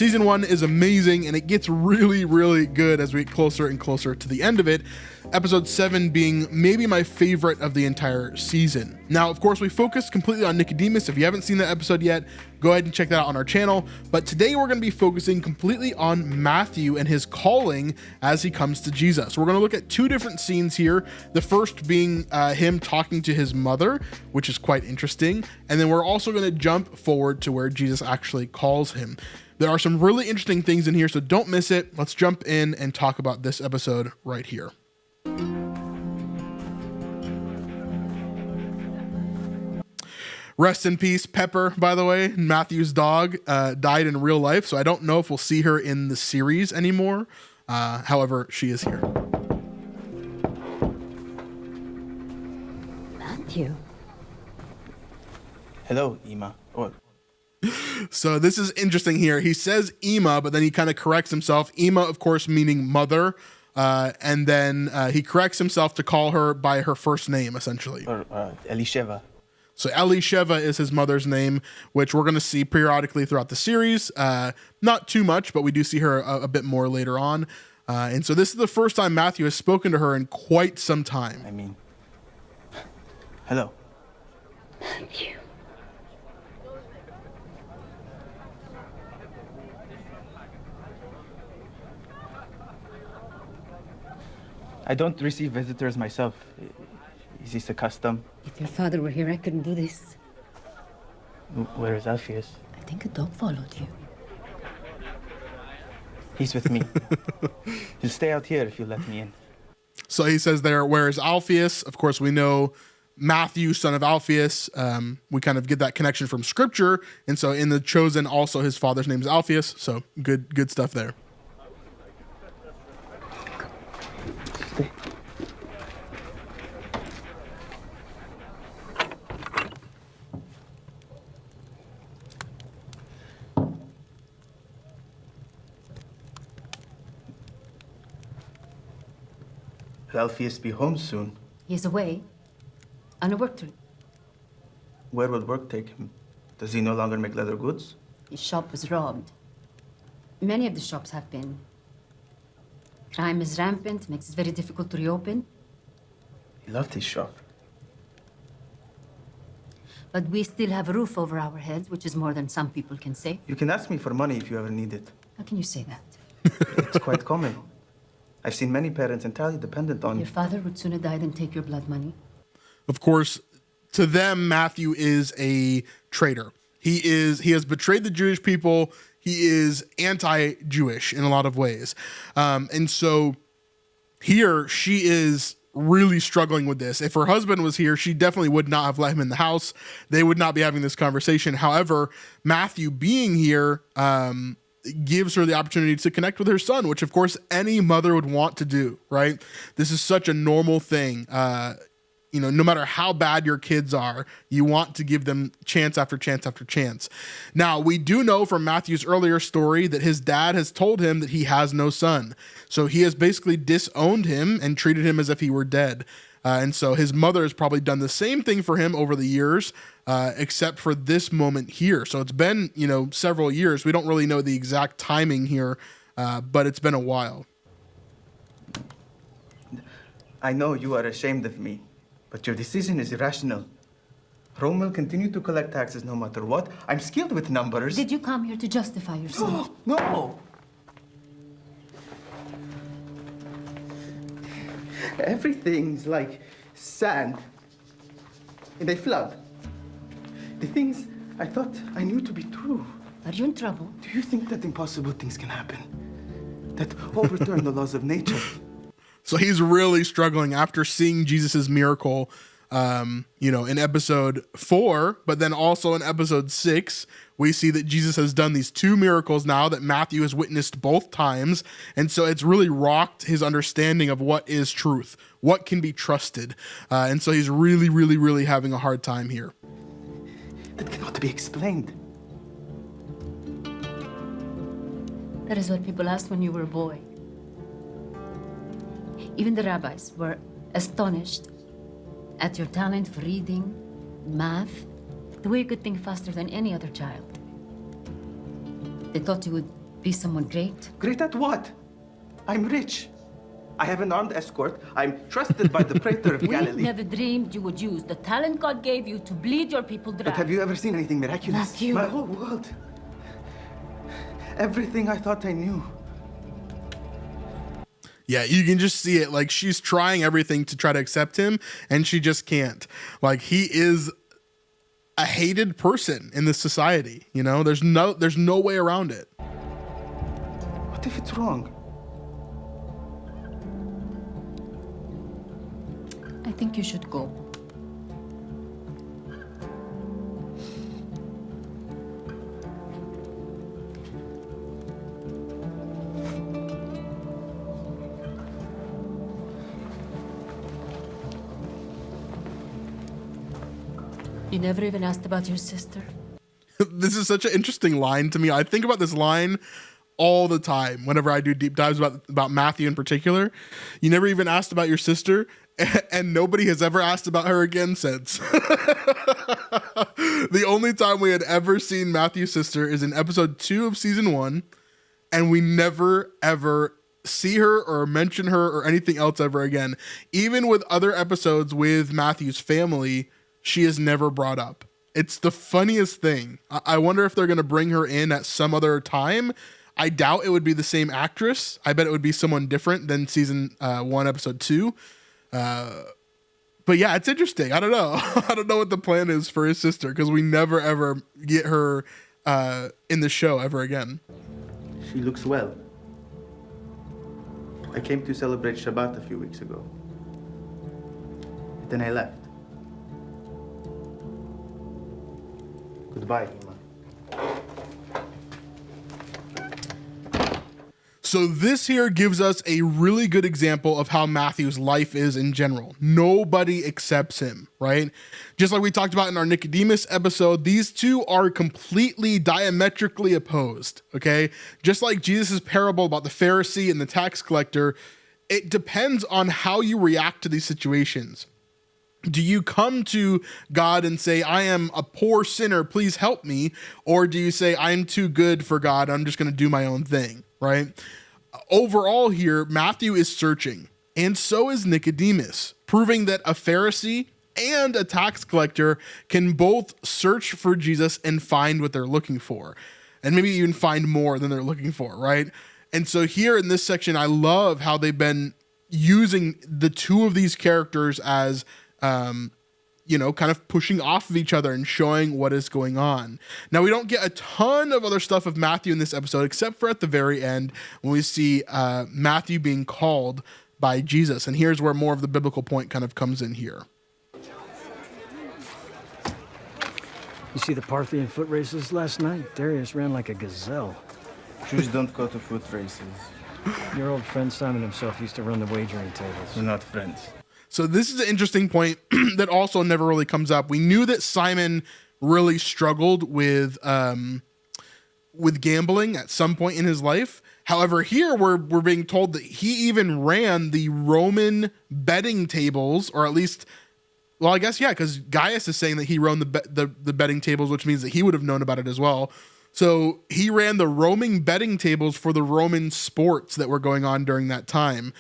Season 1 is amazing, and it gets really, really good as we get closer and closer to the end of it. Episode 7 being maybe my favorite of the entire season. Now, of course, we focused completely on Nicodemus. If you haven't seen that episode yet, go ahead and check that out on our channel. But today we're going to be focusing completely on Matthew and his calling as he comes to Jesus. We're going to look at two different scenes here. The first being him talking to his mother, which is quite interesting. And then we're also going to jump forward to where Jesus actually calls him. There are some really interesting things in here, so don't miss it. Let's jump in and talk about this episode right here. Rest in peace, Pepper, by the way. Matthew's dog died in real life, so I don't know if we'll see her in the series anymore. However, she is here. Matthew. Hello, Ima. Oh. So this is interesting here. He says Ima, but then he kind of corrects himself. Ima, of course, meaning mother. And then he corrects himself to call her by her first name, essentially. Or Elisheva. So Elisheva is his mother's name, which we're going to see periodically throughout the series. Not too much, but we do see her a bit more later on. And so this is the first time Matthew has spoken to her in quite some time. I mean, hello. Matthew. I don't receive visitors myself. Is this a custom? If your father were here, I couldn't do this. Where is Alpheus? I think a dog followed you. He's with me. He'll stay out here if you let me in. So he says there, where is Alpheus? Of course, we know Matthew, son of Alpheus. We kind of get that connection from scripture. And so in The Chosen, also his father's name is Alpheus. So good stuff there. Will Alpheus be home soon? He's away on a work trip. Where will work take him? Does he no longer make leather goods? His shop was robbed. Many of the shops have been. Crime is rampant, makes it very difficult to reopen. He loved his shop. But we still have a roof over our heads, which is more than some people can say. You can ask me for money if you ever need it. How can you say that? It's quite common. I've seen many parents entirely dependent on... Your father would sooner die than take your blood money. Of course, to them, Matthew is a traitor. He has betrayed the Jewish people. He is anti-Jewish in a lot of ways. And so here she is really struggling with this. If her husband was here, she definitely would not have let him in the house. They would not be having this conversation. However, Matthew being here, gives her the opportunity to connect with her son, which of course any mother would want to do, right? This is such a normal thing. No matter how bad your kids are, you want to give them chance after chance after chance. Now, we do know from Matthew's earlier story that his dad has told him that he has no son. So he has basically disowned him and treated him as if he were dead. And so his mother has probably done the same thing for him over the years, except for this moment here. So it's been, several years. We don't really know the exact timing here, but it's been a while. I know you are ashamed of me, but your decision is irrational. Rome will continue to collect taxes no matter what. I'm skilled with numbers. Did you come here to justify yourself? No! Everything's like sand in a flood. The things I thought I knew to be true. Are you in trouble? Do you think that impossible things can happen? That overturn the laws of nature? So he's really struggling after seeing Jesus's miracle, in episode 4, but then also in episode 6, we see that Jesus has done these two miracles now that Matthew has witnessed both times. And so it's really rocked his understanding of what is truth, what can be trusted. And so he's really, really, really having a hard time here. That cannot be explained. That is what people asked when you were a boy. Even the rabbis were astonished at your talent for reading, math, the way you could think faster than any other child. They thought you would Be someone great? Great at what? I'm rich. I have an armed escort. I'm trusted by the praetor of We Galilee. never dreamed you would use the talent God gave you to bleed your people dry. But have you ever seen anything miraculous? Not you. My whole world. Everything I thought I knew. Yeah, you can just see it. Like, she's trying everything to try to accept him, and she just can't. Like, he is a hated person in this society. You know, there's no way around it. What if it's wrong? I think you should go. You never even asked about your sister? This is such an interesting line to me. I think about this line all the time whenever I do deep dives about Matthew in particular. You never even asked about your sister, and nobody has ever asked about her again since. The only time we had ever seen Matthew's sister is in episode 2 of season 1, and we never ever see her or mention her or anything else ever again. Even with other episodes with Matthew's family, she is never brought up. It's the funniest thing. I wonder if they're going to bring her in at some other time. I doubt it would be the same actress. I bet it would be someone different than season 1, episode 2. But yeah, it's interesting. I don't know. I don't know what the plan is for his sister, because we never ever get her in the show ever again. She looks well. I came to celebrate Shabbat a few weeks ago. Then I left. Goodbye, Ima. So this here gives us a really good example of how Matthew's life is in general. Nobody accepts him, right? Just like we talked about in our Nicodemus episode, these two are completely diametrically opposed, okay? Just like Jesus' parable about the Pharisee and the tax collector, it depends on how you react to these situations. Do you come to God and say, I am a poor sinner, please help me? Or do you say, I'm too good for God, I'm just going to do my own thing, right? Overall here, Matthew is searching, and so is Nicodemus, proving that a Pharisee and a tax collector can both search for Jesus and find what they're looking for, and maybe even find more than they're looking for, right? And so here in this section, I love how they've been using the two of these characters as kind of pushing off of each other and showing what is going on. Now, we don't get a ton of other stuff of Matthew in this episode, except for at the very end when we see Matthew being called by Jesus. And here's where more of the biblical point kind of comes in here. You see the Parthian foot races last night? Darius ran like a gazelle. Jews don't go to foot races. Your old friend Simon himself used to run the wagering tables. We're not friends. So this is an interesting point that also never really comes up. We knew that Simon really struggled with gambling at some point in his life. However, here we're being told that he even ran the Roman betting tables, or at least, well, I guess, yeah, because Gaius is saying that he ran the betting tables, which means that he would have known about it as well. So he ran the Roman betting tables for the Roman sports that were going on during that time.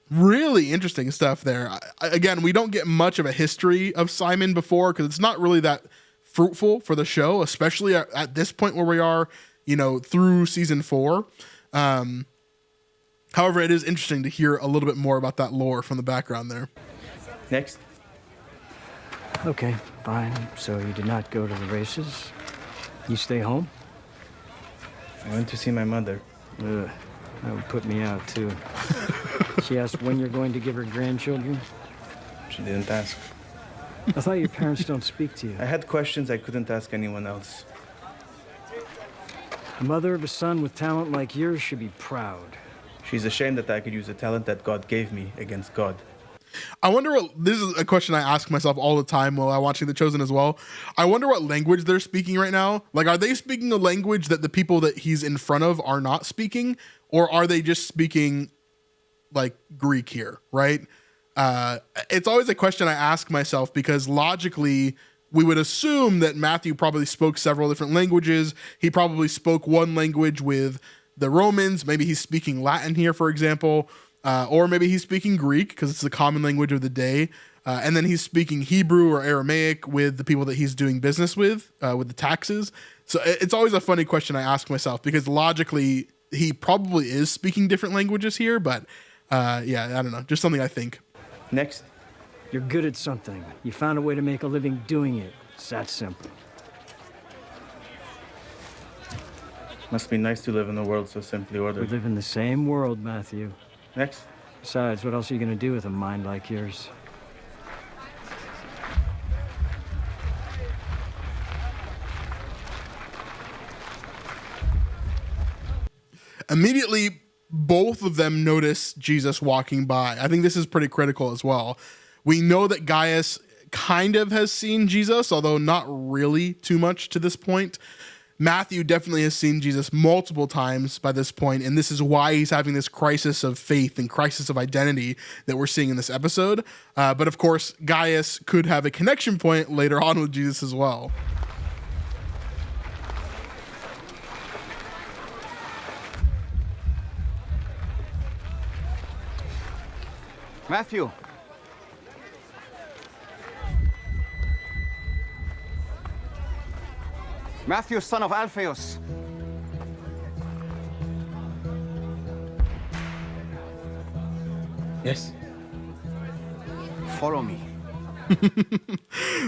Really interesting stuff there. Again, we don't get much of a history of Simon before, because it's not really that fruitful for the show, especially at this point where we are, through season 4. However, it is interesting to hear a little bit more about that lore from the background there. Next. Okay, fine. So you did not go to the races? You stay home? I went to see my mother. Ugh, that would put me out, too. She asked when you're going to give her grandchildren? She didn't ask. I thought your parents don't speak to you. I had questions I couldn't ask anyone else. The mother of a son with talent like yours should be proud. She's ashamed that I could use the talent that God gave me against God. I wonder this is a question I ask myself all the time while I'm watching The Chosen as well. I wonder what language they're speaking right now. Like, are they speaking a language that the people that he's in front of are not speaking? Or are they just speaking like Greek here, right? It's always a question I ask myself, because logically we would assume that Matthew probably spoke several different languages. He probably spoke one language with the Romans. Maybe he's speaking Latin here, for example, or maybe he's speaking Greek because it's the common language of the day. And then he's speaking Hebrew or Aramaic with the people that he's doing business with the taxes. So it's always a funny question I ask myself, because logically he probably is speaking different languages here, but yeah, I don't know, just something I think. Next. You're good at something. You found a way to make a living doing it. It's that simple. Must be nice to live in a world so simply We ordered. live in the same world, Matthew. Next. Besides, what else are you going to do with a mind like yours? Immediately, both of them notice Jesus walking by. I think this is pretty critical as well. We know that Gaius kind of has seen Jesus, although not really too much to this point. Matthew definitely has seen Jesus multiple times by this point, and this is why he's having this crisis of faith and crisis of identity that we're seeing in this episode. But of course, Gaius could have a connection point later on with Jesus as well. Matthew. Matthew, son of Alphaeus. Yes. Follow me.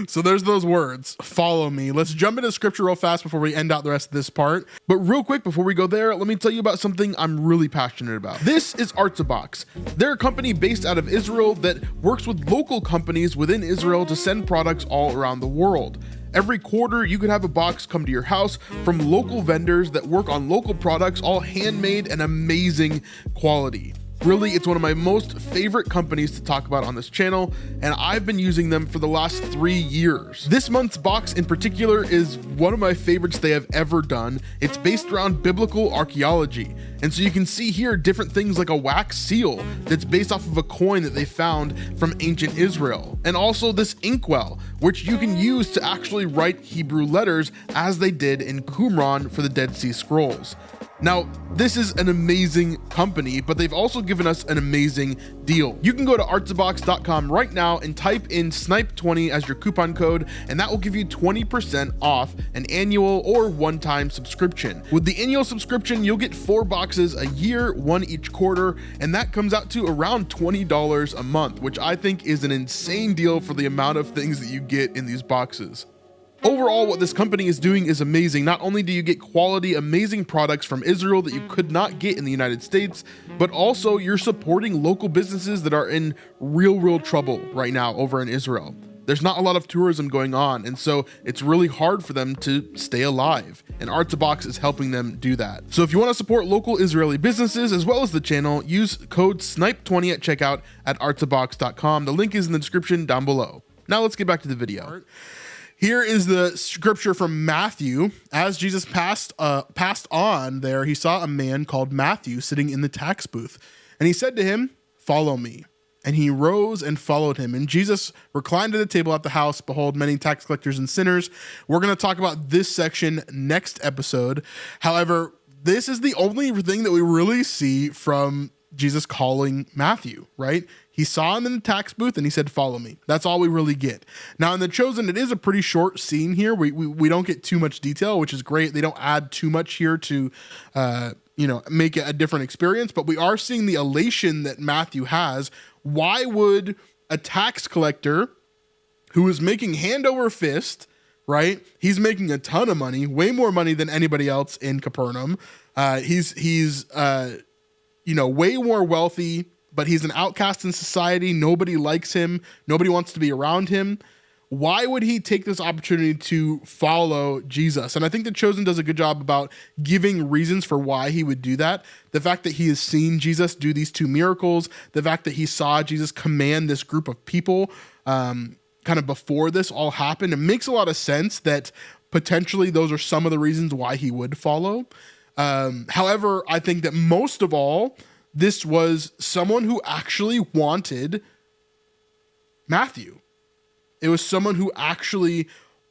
So there's those words, follow me. Let's jump into scripture real fast before we end out the rest of this part. But real quick, before we go there, let me tell you about something I'm really passionate about. This is Artab Box. They're a company based out of Israel that works with local companies within Israel to send products all around the world. Every quarter, you could have a box come to your house from local vendors that work on local products, all handmade and amazing quality. Really, it's one of my most favorite companies to talk about on this channel, and I've been using them for the last 3 years. This month's box in particular is one of my favorites they have ever done. It's based around biblical archaeology. And so you can see here different things like a wax seal that's based off of a coin that they found from ancient Israel. And also this inkwell, which you can use to actually write Hebrew letters as they did in Qumran for the Dead Sea Scrolls. Now, this is an amazing company, but they've also given us an amazing deal. You can go to artabbox.com right now and type in SNIPE20 as your coupon code, and that will give you 20% off an annual or one-time subscription. With the annual subscription, you'll get 4 boxes a year, 1 each quarter, and that comes out to around $20 a month, which I think is an insane deal for the amount of things that you get in these boxes. Overall, what this company is doing is amazing. Not only do you get quality, amazing products from Israel that you could not get in the United States, but also you're supporting local businesses that are in real trouble right now over in Israel. There's not a lot of tourism going on, and so it's really hard for them to stay alive, and Artab Box is helping them do that. So if you want to support local Israeli businesses as well as the channel, use code SNIPE20 at checkout at artabbox.com. The link is in the description down below. Now let's get back to the video. Here is the scripture from Matthew. As Jesus passed on there, he saw a man called Matthew sitting in the tax booth. And he said to him, "Follow me." And he rose and followed him. And Jesus reclined at the table at the house. Behold, many tax collectors and sinners. We're going to talk about this section next episode. However, this is the only thing that we really see from Jesus calling Matthew, right? He saw him in the tax booth and he said, "Follow me." That's all we really get. Now in The Chosen, it is a pretty short scene here. We don't get too much detail, which is great. They don't add too much here to, make it a different experience, but we are seeing the elation that Matthew has. Why would a tax collector who is making hand over fist, right? He's making a ton of money, way more money than anybody else in Capernaum. He's way more wealthy, but he's an outcast in society. Nobody likes him. Nobody wants to be around him. Why would he take this opportunity to follow Jesus? And I think The Chosen does a good job about giving reasons for why he would do that. The fact that he has seen Jesus do these 2 miracles, the fact that he saw Jesus command this group of people kind of before this all happened, it makes a lot of sense that potentially those are some of the reasons why he would follow. However, I think that most of all, this was someone who actually wanted Matthew. It was someone who actually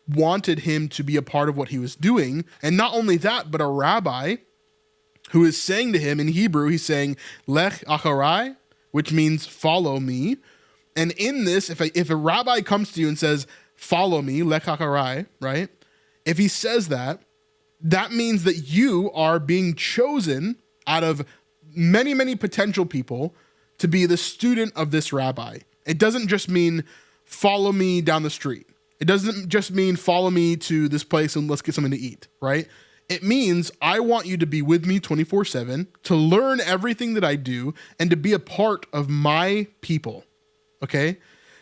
wanted him to be a part of what he was doing. And not only that, but a rabbi who is saying to him in Hebrew, he's saying, Lech acharai, which means follow me. And in this, if a rabbi comes to you and says, follow me, Lech acharai, right? If he says that, that means that you are being chosen out of many, many potential people to be the student of this rabbi. It doesn't just mean follow me down the street. It doesn't just mean follow me to this place and let's get something to eat, right? It means I want you to be with me 24/7, to learn everything that I do, and to be a part of my people, okay?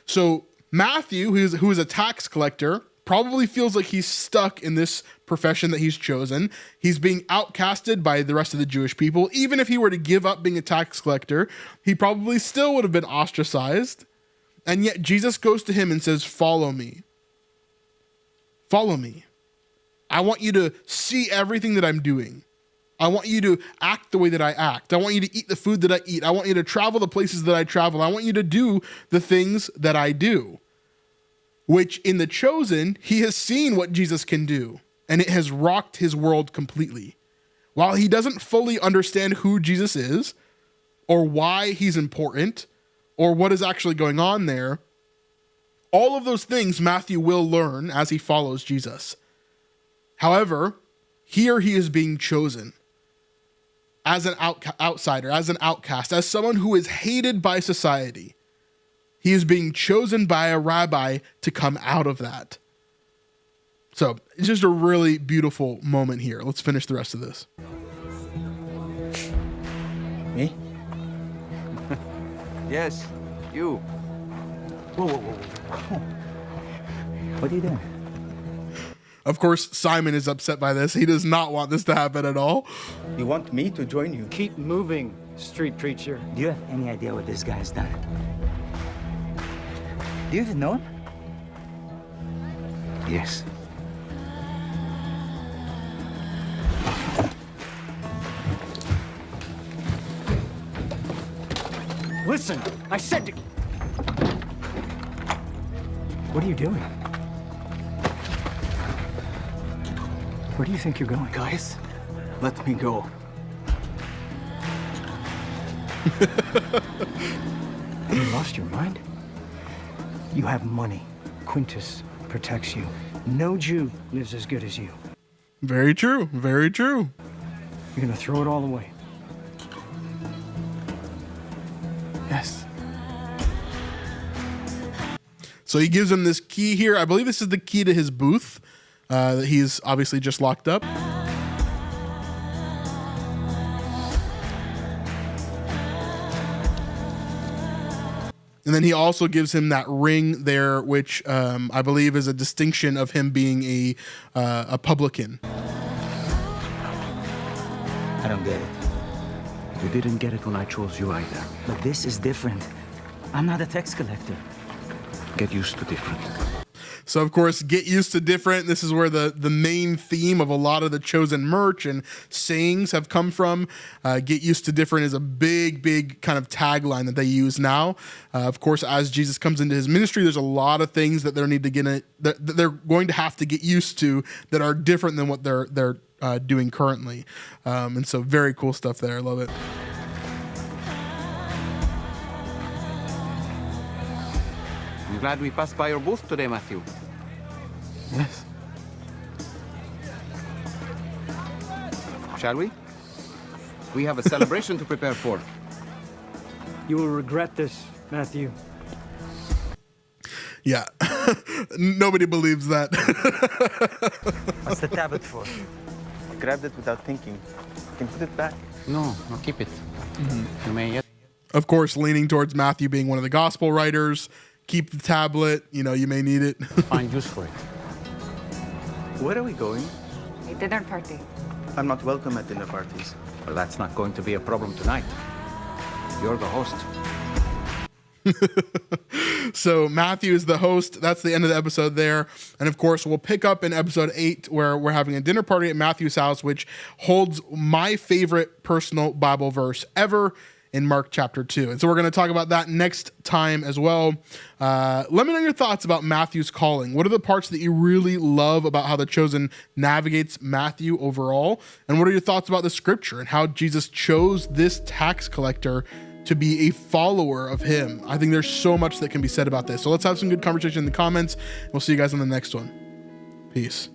So Matthew, who is a tax collector, probably feels like he's stuck in this profession that he's chosen. He's being outcasted by the rest of the Jewish people. Even if he were to give up being a tax collector, he probably still would have been ostracized. And yet Jesus goes to him and says, follow me. Follow me. I want you to see everything that I'm doing. I want you to act the way that I act. I want you to eat the food that I eat. I want you to travel the places that I travel. I want you to do the things that I do. Which in the chosen, he has seen what Jesus can do, and it has rocked his world completely. While he doesn't fully understand who Jesus is, or why he's important, or what is actually going on there, all of those things Matthew will learn as he follows Jesus. However, here he is being chosen as an outsider, as an outcast, as someone who is hated by society. He is being chosen by a rabbi to come out of that. So it's just a really beautiful moment here. Let's finish the rest of this. Me? Yes, you. Whoa, whoa, whoa, whoa. What are you doing? Of course, Simon is upset by this. He does not want this to happen at all. You want me to join you? Keep moving, street preacher. Do you have any idea what this guy's done? Do you even know him? Yes. Listen, I said to... What are you doing? Where do you think you're going? Guys, let me go. You lost your mind? You have money. Quintus protects you. No Jew lives as good as you. Very true. Very true. You're gonna throw it all away. Yes. So he gives him this key here. I believe this is the key to his booth that he's obviously just locked up. And then he also gives him that ring there, which I believe is a distinction of him being a publican. I don't get it. You didn't get it when I chose you either. But this is different. I'm not a tax collector. Get used to different. So, of course, get used to different. This is where the main theme of a lot of the chosen merch and sayings have come from. Get used to different is a big, big kind of tagline that they use now. Of course, as Jesus comes into his ministry, there's a lot of things that they're going to have to get used to that are different than what they're doing currently. And so very cool stuff there. I love it. I'm glad we passed by your booth today, Matthew. Yes. Shall we? We have a celebration to prepare for. You will regret this, Matthew. Yeah. Nobody believes that. What's the tablet for? I grabbed it without thinking. You can put it back. No, keep it. You may yet. Of course, leaning towards Matthew being one of the gospel writers. Keep the tablet. You may need it. Find use for it. Where are we going? A dinner party. I'm not welcome at dinner parties. Well, that's not going to be a problem tonight. You're the host. So Matthew is the host. That's the end of the episode there. And of course, we'll pick up in episode 8 where we're having a dinner party at Matthew's house, which holds my favorite personal Bible verse ever. in Mark chapter 2. And so we're going to talk about that next time as well. Let me know your thoughts about Matthew's calling. What are the parts that you really love about how The Chosen navigates Matthew overall? And what are your thoughts about the scripture and how Jesus chose this tax collector to be a follower of him? I think there's so much that can be said about this. So let's have some good conversation in the comments. We'll see you guys on the next one. Peace.